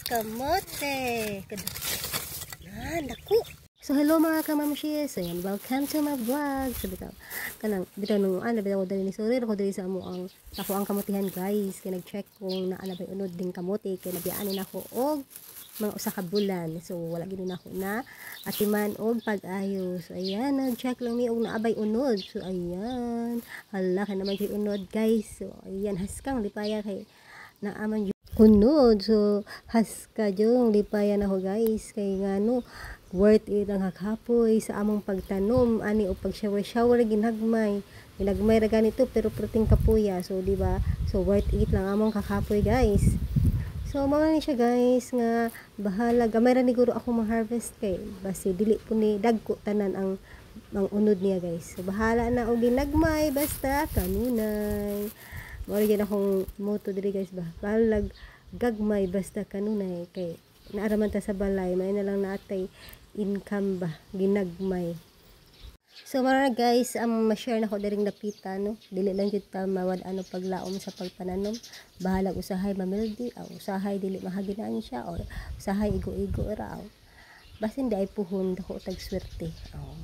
kamote. Naku. So hello mga kamamshis, ayan, welcome to my vlog. So kanang bitaw nung bitaw ko dali ni sorry ako dali sa amo ang ako ang kamutihan guys. Kay nag-check kung naa na bay unod ding kamote kay nabiyaanin ako og mga usa ka bulan. So wala gid nako na atiman og pag-ayo. So ayan, nag-check lang mi og naabay unod. So ayan, hala ka naman kay unod guys. So ayan, haskang lipaya kay naaman unod. So haska jong lipayan ako guys kay ngano worth it ang hakapoy sa among pagtanom ani o pag shower ginagmay ra ganito pero protein kapuya. So di ba, so worth it lang among kakapoy guys. So mga ni siya guys nga bahala gamay ra ni guro ako ma-harvest kay basi dili po ni dagko tanan ang unod niya guys. So bahala na og ginagmay basta kanunay. Mao gyud akong motto diri guys ba. Balag gagmay basta kanunay kay naaraman ta sa balay may na lang natay income ba ginagmay. So mara guys, ma-share na ko diring napita no. Dili lang jud ta mawad ano paglaom sa pagpananom. Bahalag usahay mamildi o usahay dili mahaginaan siya o usahay igo-igo ra. Basin di ay puhon dako tag swerte.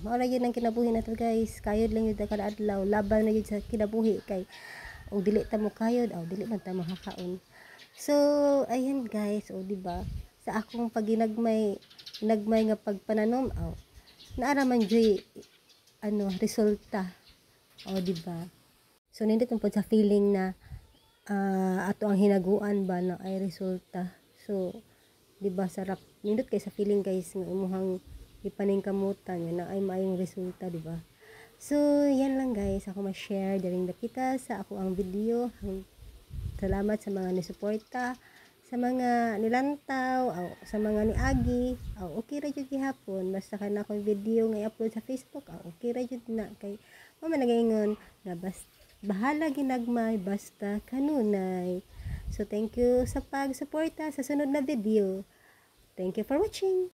Mara gyud ang kinabuhi nato guys. Kayod lang jud kada adlaw, laban na jud sa kinabuhi kay og dili ta mo kayod o dili man ta makakaon. So ayan guys, o di ba? Sa akong paginagmay nga pagpananom naara man joy ano resulta o di ba. So nindot po sa feeling na ato ang hinaguan ba na ay resulta. So di ba sarap nindot kay sa feeling guys nga imuhang ipaningkamutan nga na ay maayong resulta di ba. So yan lang guys ako ma-share daring nakita sa ako ang video. Salamat sa mga nisuporta, sa mga nilantaw, sa mga niagi, okay ra jud gihapon basta kana akong video nga i-upload sa Facebook, okay ra jud na kay mama nagaingon na bahala ginagmay basta kanunay. So thank you sa pagsuporta sa sunod na video. Thank you for watching.